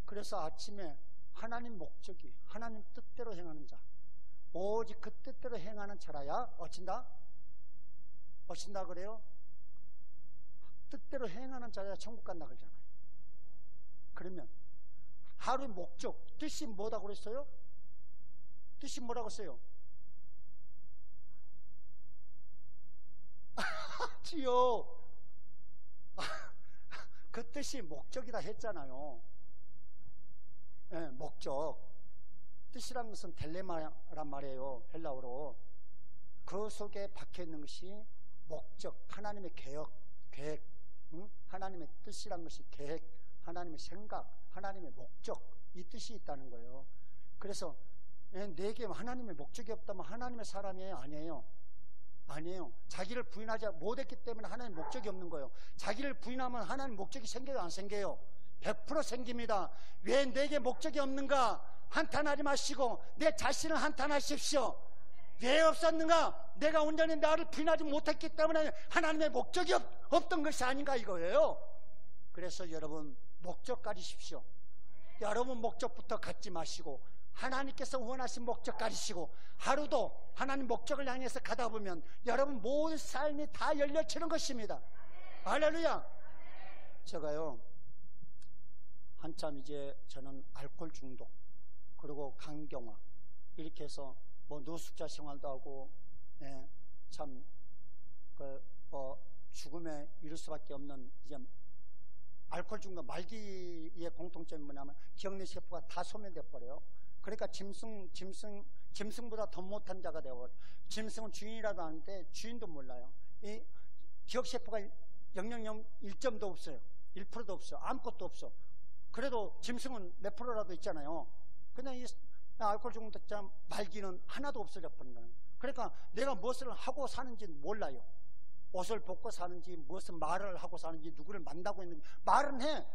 [SPEAKER 1] 그래서 아침에 하나님 목적이, 하나님 뜻대로 행하는 자, 오직 그 뜻대로 행하는 자라야 어친다 그래요? 뜻대로 행하는 자라야 천국 간다 그러잖아요. 그러면 하루의 목적, 뜻이 뭐라고 그랬어요? 뜻이 뭐라고 했어요? 지요. 그 뜻이 목적이다 했잖아요. 네, 목적. 뜻이란 것은 델레마란 말이에요. 헬라어로. 그 속에 박혀 있는 것이 목적, 하나님의 계획, 하나님의 뜻이란 것이 계획, 하나님의 생각, 하나님의 목적, 이 뜻이 있다는 거예요. 그래서 내게 하나님의 목적이 없다면 하나님의 사람이 아니에요. 자기를 부인하지 못했기 때문에 하나님 목적이 없는 거예요. 자기를 부인하면 하나님 목적이 생겨요, 안 생겨요? 100% 생깁니다. 왜 내게 목적이 없는가? 한탄하지 마시고 내 자신을 한탄하십시오. 왜 없었는가? 내가 온전히 나를 부인하지 못했기 때문에 하나님의 목적이 없던 것이 아닌가 이거예요. 그래서 여러분 목적 가지십시오. 여러분 목적부터 갖지 마시고 하나님께서 원하신 목적 가지시고, 하루도 하나님 목적을 향해서 가다 보면 여러분 모든 삶이 다 열려치는 것입니다. 할렐루야. 제가요 한참 이제 저는 알코올 중독 그리고 강경화 이렇게 해서 뭐 노숙자 생활도 하고, 참 죽음에 이를 수밖에 없는, 이제 알코올 중독 말기의 공통점이 뭐냐면 기억내 세포가 다 소멸돼 버려요. 그러니까 짐승보다 더 못한 자가 되어버려. 짐승은 주인이라도 아는데 주인도 몰라요. 이 기억세포가 0.1점도 없어요. 1%도 없어요. 아무것도 없어. 그래도 짐승은 몇 프로라도 있잖아요. 근데 이 알코올 중독자 말기는 하나도 없어져 버린 거예요. 그러니까 내가 무엇을 하고 사는지 몰라요. 옷을 벗고 사는지, 무슨 말을 하고 사는지, 누구를 만나고 있는지. 말은 해.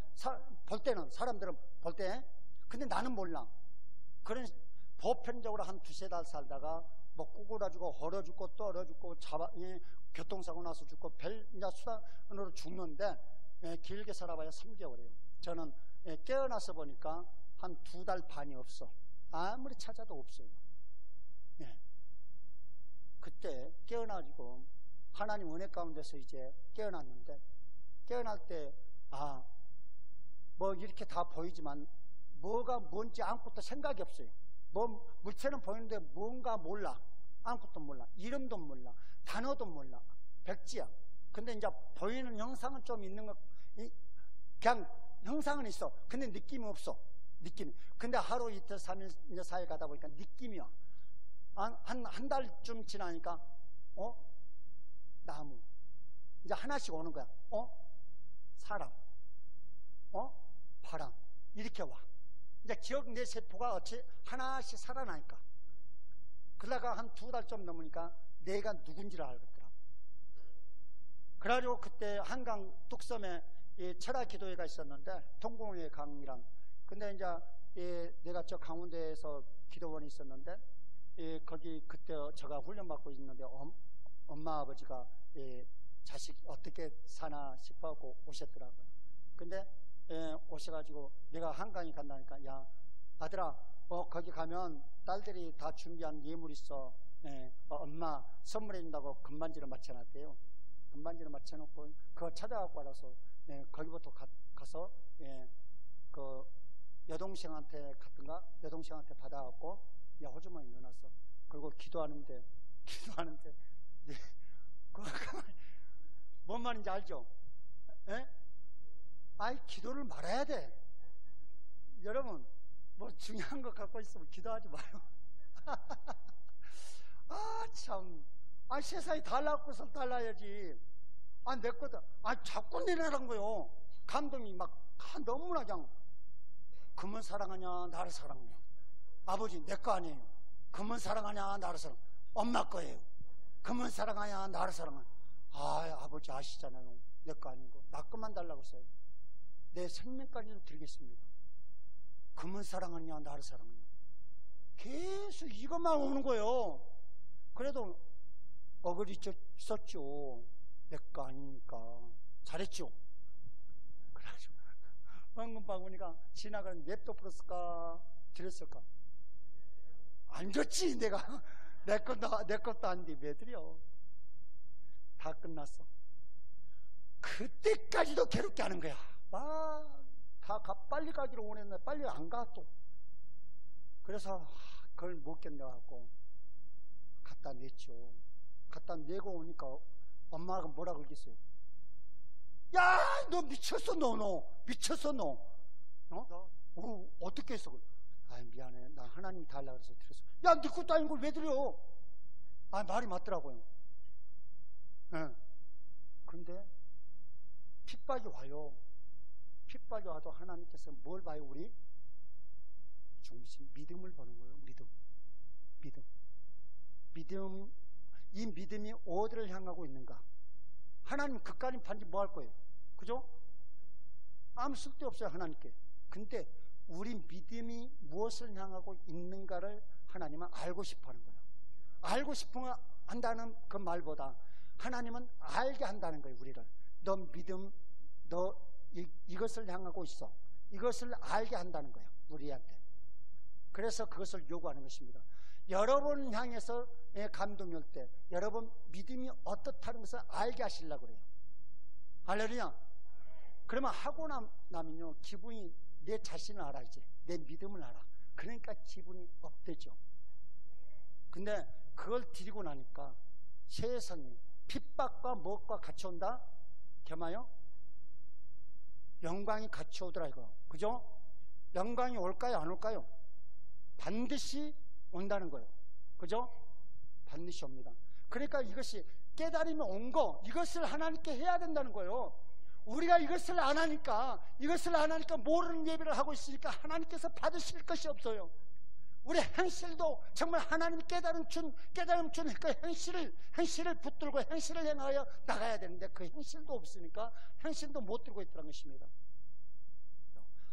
[SPEAKER 1] 볼 때는, 사람들은 볼 때. 근데 나는 몰라. 그런 보편적으로 한 2-3달 살다가 뭐 구부러 죽고 헐어 죽고 떨어 죽고 교통사고 나서 죽고 별 수단으로 죽는데, 길게 살아봐야 3개월이에요. 저는 깨어나서 보니까 한 2달 반이 없어. 아무리 찾아도 없어요. 그때 깨어나지고 하나님 은혜 가운데서 이제 깨어났는데, 깨어날 때 뭐 이렇게 다 보이지만 뭐가 뭔지 아무것도 생각이 없어요. 뭐 물체는 보이는데 뭔가 몰라. 아무것도 몰라. 이름도 몰라. 단어도 몰라. 백지야. 근데 이제 보이는 형상은 좀 있는 거, 그냥 형상은 있어. 근데 느낌이 없어. 느낌이. 근데 하루 이틀 3일 이제 4일 가다 보니까 느낌이 와. 한 달쯤 지나니까 나무 이제 하나씩 오는 거야. 사람, 바람, 이렇게 와. 이제 기억 내 세포가 어찌 하나씩 살아나니까. 그러다가 한 2달 좀 넘으니까 내가 누군지를 알겠더라고. 그래가지고 그때 한강 뚝섬에 철학 기도회가 있었는데, 동공의 강이란. 근데 이제 내가 저 강원도에서 기도원이 있었는데, 거기 그때 제가 훈련받고 있는데 엄마 아버지가 자식 어떻게 사나 싶어갖고 오셨더라고요. 근데 오셔가지고 내가 한강에 간다니까, 야 아들아, 거기 가면 딸들이 다 준비한 예물 있어. 엄마 선물해 준다고 금반지를 맞춰놨대요. 금반지를 맞춰놓고 그거 찾아갖고 알아서 거기부터 가서 그 여동생한테 갔던가, 여동생한테 받아갖고 호주머니 넣어놨어. 그리고 기도하는데 뭔 말인지 알죠? 아이, 기도를 말아야 돼. 여러분, 뭐 중요한 거 갖고 있으면 기도하지 마요. 참. 세상이 달라고서 달라야지. 내 거다. 자꾸 내려란 거요. 감동이 막 너무나 그냥, 그만 사랑하냐, 나를 사랑하냐. 아버지, 내 거 아니에요. 그만 사랑하냐, 나를 사랑. 엄마 거예요. 그만 사랑하냐, 나를 사랑하냐. 아버지 아시잖아요. 내 거 아니고 나 것만 달라고 써요. 내 생명까지도 드리겠습니다. 그만 사랑하냐, 나를 사랑하냐. 계속 이것만 오는 거예요. 그래도 썼죠. 내 거 아니니까. 잘했죠. 그래가지고 방금 보니까 지나가는 냅둬 풀었을까, 드렸을까? 안 줬지. 내가 내 것도 아닌데 왜 드려. 다 끝났어. 그때까지도 괴롭게 하는 거야. 빨리 가기로 원했는데 빨리 안 가 또. 그래서 그걸 못 견뎌갖고 갖다 냈죠. 갖다 내고 오니까 엄마가 뭐라 그러겠어요? 야, 너 미쳤어, 너 미쳤어, 너. 어떻게 했어? 미안해. 나 하나님이 달라고 해서 드렸어. 야, 네 것도 아닌 걸 왜 드려? 말이 맞더라고요. 근데 핍박이 와요. 핍박이 와도 하나님께서 뭘 봐요? 우리 중심, 믿음을 보는 거예요. 믿음. 이 믿음이 어디를 향하고 있는가? 하나님 그까지 반지 뭐 할 거예요? 그죠? 아무 쓸데 없어요, 하나님께. 근데 우리 믿음이 무엇을 향하고 있는가를 하나님은 알고 싶어 하는 거예요. 알고 싶어 한다는 그 말보다 하나님은 알게 한다는 거예요, 우리를. 너 믿음, 너 이것을 향하고 있어. 이것을 알게 한다는 거예요, 우리한테. 그래서 그것을 요구하는 것입니다. 여러분 향해서 감동이 올 때 여러분 믿음이 어떻다는 것을 알게 하시려고 그래요. 할렐루야. 그러면 하고 나면요, 기분이, 내 자신을 알아야지. 내 믿음을 알아. 그러니까 기분이 업되죠. 근데 그걸 드리고 나니까 세상에 핍박과 무엇과 같이 온다? 겸하여 영광이 같이 오더라, 이거. 그죠? 영광이 올까요, 안 올까요? 반드시 온다는 거예요. 그죠? 반드시 옵니다. 그러니까 이것이 깨달음이 온 거, 이것을 하나님께 해야 된다는 거예요. 우리가 이것을 안 하니까 모르는 예배를 하고 있으니까 하나님께서 받으실 것이 없어요. 우리 행실도 정말 하나님 깨달음 준 그 행실을 붙들고 행실을 행하여 나가야 되는데 그 행실도 없으니까 행실도 못 들고 있다는 것입니다.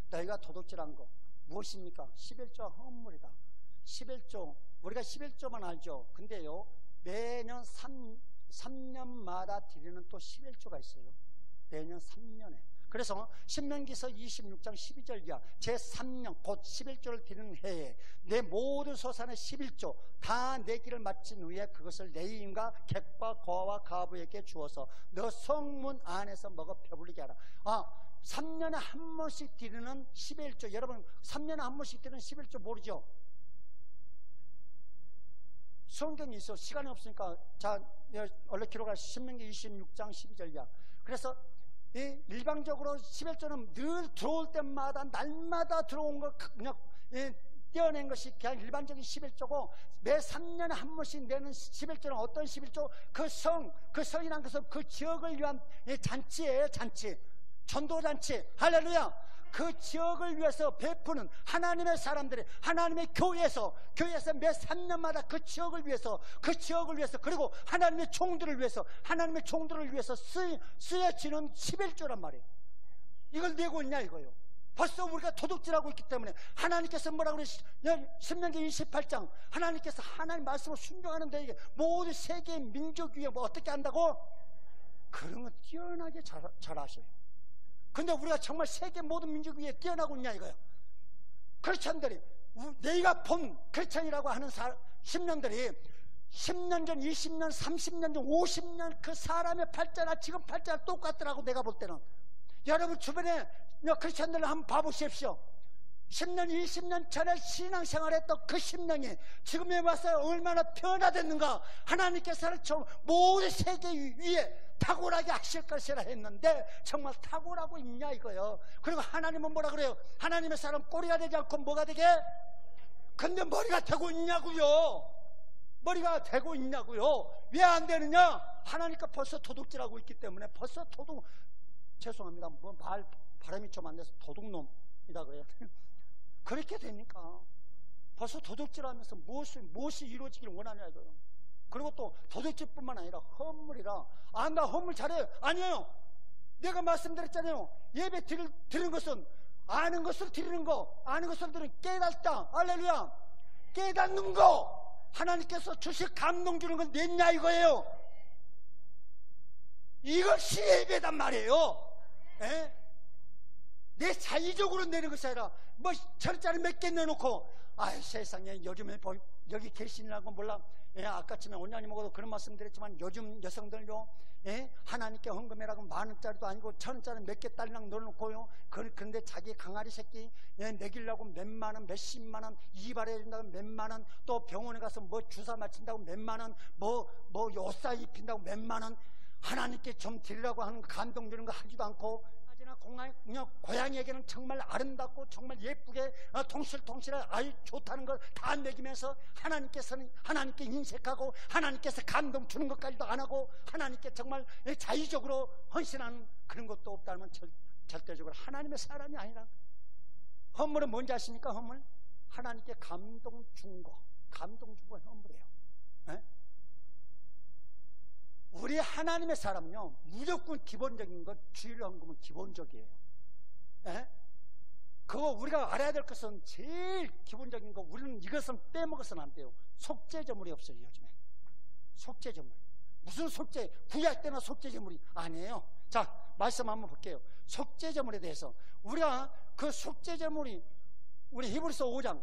[SPEAKER 1] 너희가 도둑질한 거 무엇입니까? 11조 헌물이다. 11조, 우리가 11조만 알죠. 근데요, 매년 3년마다 드리는 또 11조가 있어요. 매년 3년에. 그래서 신명기서 26장 12절 이하 제3년 곧 11조를 드리는 해에 내 모든 소산의 11조 다 내기를 마친 후에 그것을 레위인과 객과 거와 가부에게 주어서 너 성문 안에서 먹어 배불리게 하라. 3년에 한 번씩 드리는 11조. 여러분 3년에 한 번씩 드리는 11조 모르죠? 성경이 있어. 시간이 없으니까 자 원래 기록할 신명기 26장 12절이야. 그래서 이 일방적으로 11조는 늘 들어올 때마다 날마다 들어온 걸 그냥 떼어낸 것이 그냥 일반적인 11조고, 매 3년에 한 번씩 내는 11조는 어떤 11조? 그 성이란 것은 그 지역을 위한 잔치예요. 잔치, 전도잔치. 할렐루야. 그 지역을 위해서 베푸는 하나님의 사람들이 하나님의 교회에서 매 3년마다 그 지역을 위해서 그리고 하나님의 종들을 위해서 쓰여지는 11조란 말이에요. 이걸 내고 있냐 이거요. 벌써 우리가 도둑질하고 있기 때문에 하나님께서 뭐라고 그래? 신명기 28장 하나님께서 하나님 말씀을 순종하는데 이게 모든 세계 민족 위에 뭐 어떻게 한다고? 그런 건 뛰어나게 잘 아셔요. 근데 우리가 정말 세계 모든 민족 위에 뛰어나고 있냐 이거예요. 크리스천들이, 내가 본 크리스천이라고 하는 신령들이 10년 전, 20년, 30년 전, 50년 그 사람의 팔자나 지금 팔자나 똑같더라고. 내가 볼 때는. 여러분 주변에 크리스천들을 한번 봐보십시오. 10년, 20년 전에 신앙생활했던 그 심령이 지금에 와서 얼마나 변화됐는가. 하나님께서는 모든 세계 위에 탁월하게 하실 것이라 했는데 정말 탁월하고 있냐 이거요. 그리고 하나님은 뭐라 그래요? 하나님의 사람 꼬리가 되지 않고 뭐가 되게? 근데 머리가 되고 있냐고요. 머리가 되고 있냐고요. 왜 안 되느냐? 하나님께 벌써 도둑질하고 있기 때문에. 벌써 죄송합니다. 뭐 바람이 좀 안 돼서 도둑놈이라 그래요. 그렇게 되니까 벌써 도둑질하면서 무엇이 이루어지길 원하냐 이거요. 그리고 또 도둑질뿐만 아니라 허물이라. 나 허물 잘해요. 아니에요. 내가 말씀드렸잖아요. 예배 드리는 것은 아는 것을 드리는 거, 아는 것을 드리는 깨닫다. 할렐루야. 깨닫는 거, 하나님께서 주실 감동 주는 건 냈냐 이거예요. 이것이 예배단 말이에요. 에? 내 자의적으로 내는 것이 아니라 뭐 절짜리 몇 개 내놓고 세상에 요즘에 여기 계시냐고 몰라. 아까쯤에 원장님하고도 그런 말씀 드렸지만 요즘 여성들요, 하나님께 헌금해라고 10,000원짜리도 아니고 1,000원짜리 몇 개 딸랑 넣어놓고요. 그런데 자기 강아리 새끼 먹이려고 몇만원, 몇십만원, 이발해야 된다고 몇만원, 또 병원에 가서 뭐 주사 맞힌다고 몇만원, 뭐 옷사 입힌다고 몇만원, 하나님께 좀 드리라고 하는 감동 주는 거 하지도 않고, 고양이에게는 정말 아름답고 정말 예쁘게 통실통실하게 아주 좋다는 걸 다 먹이면서 하나님께 인색하고 하나님께서 감동 주는 것까지도 안 하고 하나님께 정말 자의적으로 헌신하는 그런 것도 없다면 절대적으로 하나님의 사람이 아니라. 헌물은 뭔지 아십니까? 헌물? 하나님께 감동 준 거 헌물이에요. 네? 우리 하나님의 사람은요, 무조건 기본적인 것, 주일 헌금은 기본적이에요. 그거 우리가 알아야 될 것은 제일 기본적인 거, 우리는 이것은 빼먹어서는 안 돼요. 속죄제물이 없어요 요즘에. 속죄제물. 무슨 속죄? 구약 때나 속죄제물이 아니에요. 자, 말씀 한번 볼게요. 속죄제물에 대해서 우리가 그 속죄제물이 우리 히브리서 5장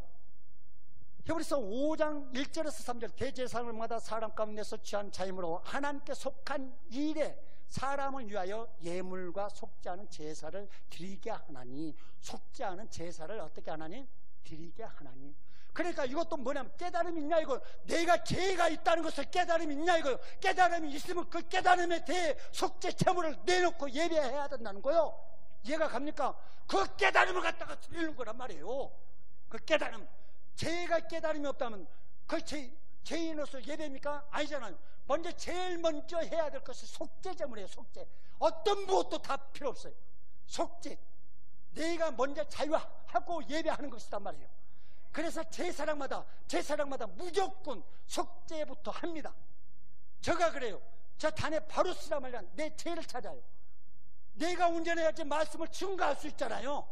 [SPEAKER 1] 1절에서 3절 대제사장마다 사람 가운데서 취한 자임으로 하나님께 속한 일에 사람을 위하여 예물과 속죄하는 제사를 드리게 하나니. 속죄하는 제사를 어떻게 하나니? 드리게 하나니. 그러니까 이것도 뭐냐면 깨달음이 있냐 이거. 내가 죄가 있다는 것을 깨달음이 있냐 이거요. 깨달음이 있으면 그 깨달음에 대해 속죄 제물을 내놓고 예배해야 된다는 거요. 이해가 갑니까? 그 깨달음을 갖다가 드리는 거란 말이에요. 그 깨달음. 죄가 깨달음이 없다면 그 죄인으로서 예배입니까? 아니잖아요. 제일 먼저 해야 될 것이 속죄제물이에요. 속죄. 어떤 무엇도 다 필요 없어요. 속죄. 내가 먼저 자유하고 예배하는 것이란 말이에요. 그래서 제사장마다 무조건 속죄부터 합니다. 제가 그래요. 저 단에 바로 쓰라 말이야. 내 죄를 찾아요. 내가 운전해야지 말씀을 증거할 수 있잖아요.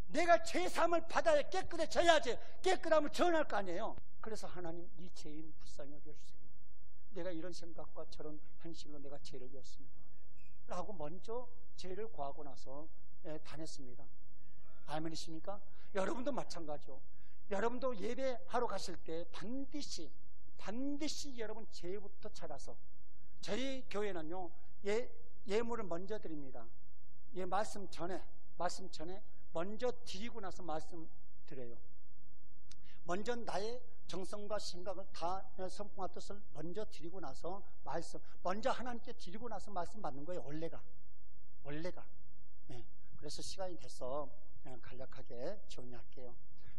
[SPEAKER 1] 내가 죄사함을 받아야 깨끗해져야지. 깨끗함을 전할 거 아니에요. 그래서 하나님, 이 죄인 불쌍히 여겨주세요. 내가 이런 생각과 저런 현실로 내가 죄를 지었습니다 라고 먼저 죄를 구하고 나서 다녔습니다. 아멘이십니까? 여러분도 마찬가지요. 여러분도 예배하러 가실 때 반드시 여러분 죄부터 찾아서. 저희 교회는요, 예물을 먼저 드립니다. 말씀 전에 먼저 드리고 나서 말씀 드려요. 먼저 나의 정성과 생각을 다 성품과 뜻을 먼저 드리고 나서 말씀, 먼저 하나님께 드리고 나서 말씀 받는 거예요. 원래가. 예. 그래서 시간이 돼서 간략하게 정리할게요.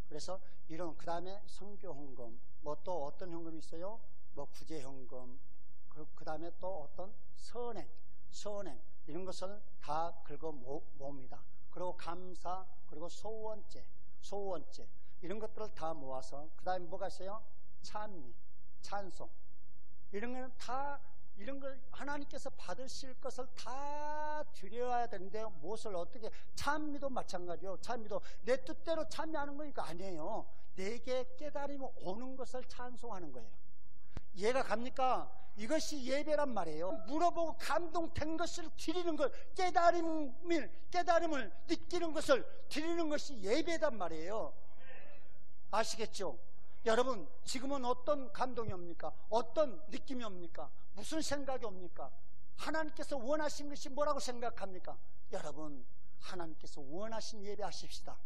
[SPEAKER 1] 그래서 이런, 그 다음에 선교 헌금, 뭐 또 어떤 헌금이 있어요? 뭐 구제 헌금, 그 다음에 또 어떤 선행 이런 것을 다 긁어 모읍니다. 그리고 감사, 그리고 소원죄 이런 것들을 다 모아서, 그 다음에 뭐가 있어요? 찬미, 찬송, 이런 거는 다, 이런 걸 하나님께서 받으실 것을 다 드려야 되는데, 무엇을 어떻게, 찬미도 마찬가지요. 찬미도 내 뜻대로 찬미하는 거니까 아니에요. 내게 깨달음이 오는 것을 찬송하는 거예요. 이해가 갑니까? 이것이 예배란 말이에요. 물어보고 감동된 것을 드리는 것, 깨달음을 느끼는 것을 드리는 것이 예배단 말이에요. 아시겠죠? 여러분, 지금은 어떤 감동이 옵니까? 어떤 느낌이 옵니까? 무슨 생각이 옵니까? 하나님께서 원하신 것이 뭐라고 생각합니까? 여러분, 하나님께서 원하신 예배 하십시다.